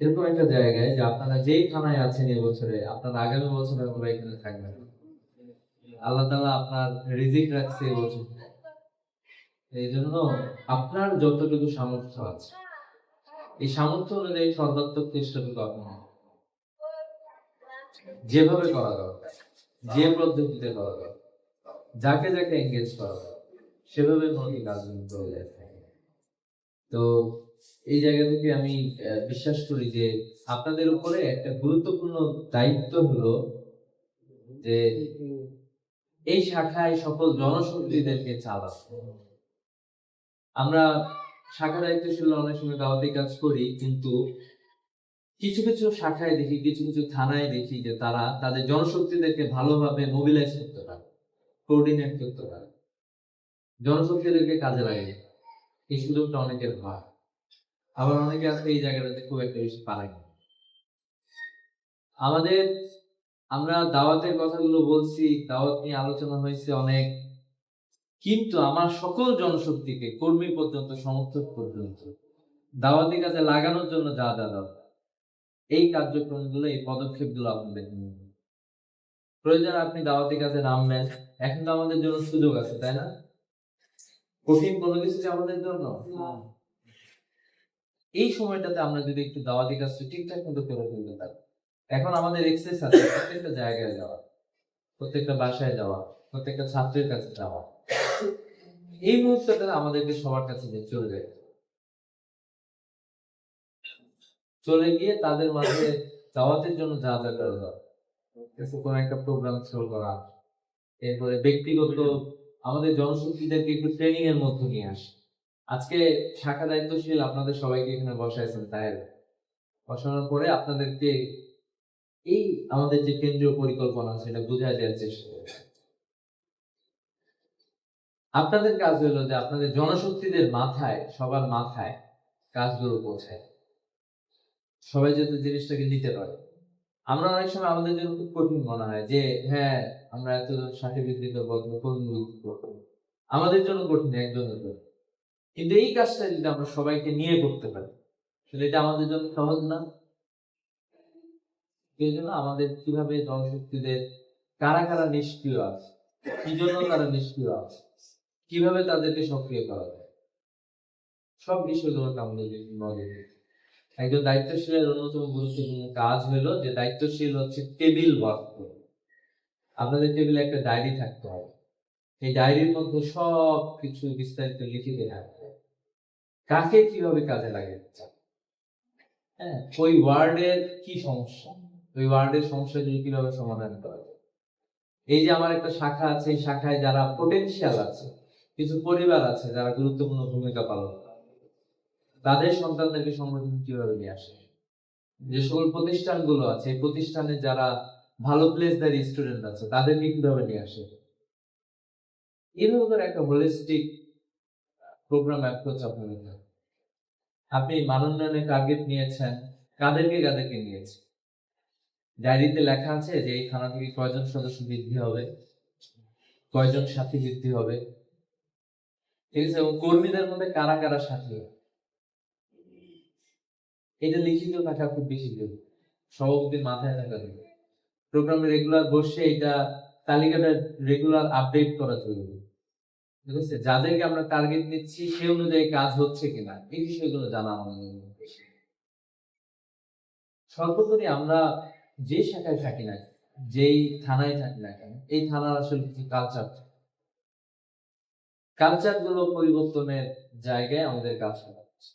এরকম একটা জায়গায় যে আপনারা যেই থানায় আছেন এবছরে, আপনারা আগামী বছরে আপনারা এখানে থাকবেন। আল্লাহ তাআলা আপনার রিজিক রাখছে এবছর। এই জন্য আপনার যতটুকু সামর্থ্য আছে, এই সামর্থ্য অনুযায়ী সর্বাত্মক চেষ্টাটুকু আপনার যেভাবে করা দরকার, যে পদ্ধতিতে করা দরকার, যাকে যাকে এঙ্গেজ করা দরকার, সেভাবে মনে কাজগুলো করে যায় থাকে। তো এই জায়গা থেকে আমি বিশ্বাস করি যে আপনাদের উপরে একটা গুরুত্বপূর্ণ দায়িত্ব হলো যে এই শাখায় সকল জনশক্তিদেরকে চালানো। আমরা শাখা দায়িত্বশীল অনেক সময় দাওয়াতি কাজ করি, কিন্তু কিছু কিছু শাখায় দেখি, কিছু কিছু থানায় দেখি যে তারা তাদের জনশক্তিদেরকে ভালোভাবে মোবিলাইজ করতে পারে, কোঅর্ডিনেট করতে পারে, জনশক্তিদেরকে কাজে লাগে। এই সুযোগটা অনেকের হয়। আবার অনেকে আছে এই জায়গাটাতে খুব একটা বেশি পারে না। আমাদের আমরা দাওয়াতের কথাগুলো বলছি, দাওয়াত নিয়ে আলোচনা হয়েছে অনেক, কিন্তু আমার সকল জনশক্তিকে, কর্মী পর্যন্ত, সমর্থক পর্যন্ত দাওয়াতি কাজে লাগানোর জন্য যা যা দরকার, এই কার্যক্রমগুলো, এই পদক্ষেপগুলো আপনাদের নিন। প্রয়োজন আপনি দাওয়াতি কাজে নামবেন, এখন তো আমাদের জন্য সুযোগ আছে, তাই না? কঠিন কোনো কিছু আমাদের জন্য এই সময়টাতে আমরা যদি একটু দাওয়াতি কাজটা ঠিকঠাক মতো করে ফেলতে পারি, এখন আমাদের এক্সেস আছে প্রত্যেকটা জায়গায় যাওয়া, প্রত্যেকটা বাসায় যাওয়া, প্রত্যেকটা ছাত্রের কাছে যাওয়া। এই মুহূর্তটা আমাদেরকে সবার কাছে চলে যায়, চলে গিয়ে তাদের মাঝে দাওয়াতের জন্য যা যা করা দরকার, কোনো একটা প্রোগ্রাম শুরু করা, এরপরে ব্যক্তিগত আমাদের জনশক্তিদেরকে একটু ট্রেনিং এর মধ্যে নিয়ে আসে। আজকে শাখা দায়িত্বশীল আপনাদের সবাইকে এখানে বসাইছেন, তাই বসানোর পরে আপনাদেরকে এই আমাদের যে কেন্দ্রীয় পরিকল্পনা সেটা বোঝায় দেওয়ার চেষ্টা করছে। আপনাদের কাজ হলো যে আপনাদের জনশক্তিদের মাথায়, সবার মাথায় কাজগুলো পৌঁছায়, সবাই যাতে জিনিসটাকে নিতে পারে। আমরা অনেক সময় আমাদের জন্য খুব কঠিন মনে হয় যে হ্যাঁ, আমরা এতজন সার্টিফিকেট করবো, আমাদের জন্য কঠিন একজনের জন্য, কিন্তু এই কাজটা যদি আমরা সবাইকে নিয়ে করতে পারি, তাহলে এটা আমাদের জন্য সহজ না? এই জন্য আমাদের কিভাবে জনশক্তিদের কারা কারা নিষ্ক্রিয় আছে, কি জন্য তারা নিষ্ক্রিয় আছে, কিভাবে তাদেরকে সক্রিয় করা যায়, সব বিষয়গুলোকে আমাদের নজর দিতে। একজন দায়িত্বশীলের অন্যতম গুরুত্বপূর্ণ কাজ হলো যে দায়িত্বশীল হচ্ছে টেবিল ওয়ার্ক করবে। আপনাদের টেবিলে একটা ডায়েরি থাকতে হবে, এই ডায়েরির মধ্যে সব কিছু বিস্তারিত লিখে রাখতে হবে, কাকে কিভাবে কাজে লাগাতে চান, হ্যাঁ, ওই ওয়ার্ডের কি সমস্যা, ওই ওয়ার্ডের সমস্যা যদি কিভাবে সমাধান করা যায়। এই যে আমার একটা শাখা আছে, এই শাখায় যারা পোটেনশিয়াল আছে, কিছু পরিবার আছে যারা গুরুত্বপূর্ণ ভূমিকা পালন করে, তাদের সন্তানদেরকে সংগঠন কিভাবে নিয়ে আসে। যে সকল প্রতিষ্ঠানগুলো আছে, এই প্রতিষ্ঠানে যারা ভালো প্লেসদারি স্টুডেন্ট আছে, তাদেরকে কিভাবে নিয়ে আসে। এরকম একটা হোলিস্টিক প্রোগ্রাম অ্যাপ্রোচ আপনাদের। আপনি মানোন্নয়নের টার্গেট নিয়েছেন, কাদেরকে কাদেরকে নিয়েছেন, ডায়েরিতে লেখা আছে যে এই থানা থেকে কয়জন সদস্য বৃদ্ধি হবে, কয়জন সাথী বৃদ্ধি হবে, ঠিক আছে, এবং কর্মীদের মধ্যে কারা কারা সাথী, এটা লিখিত থাকা খুব বেশি জরুরি, সভাপতির মাথায় থাকা জরুরি। প্রোগ্রামে রেগুলার বসে এটা তালিকাটা রেগুলার আপডেট করা জরুরি, ঠিক আছে, যাদেরকে আমরা টার্গেট নিচ্ছি সে অনুযায়ী কাজ হচ্ছে কিনা, এই বিষয়গুলো জানা আমাদের। সর্বোপরি আমরা যে শাখায় থাকি না, যেই থানায় থাকি না কেন, এই থানার আসলে কিছু কালচার গুলো পরিবর্তনের জায়গায় আমাদের কাজ করা হচ্ছে।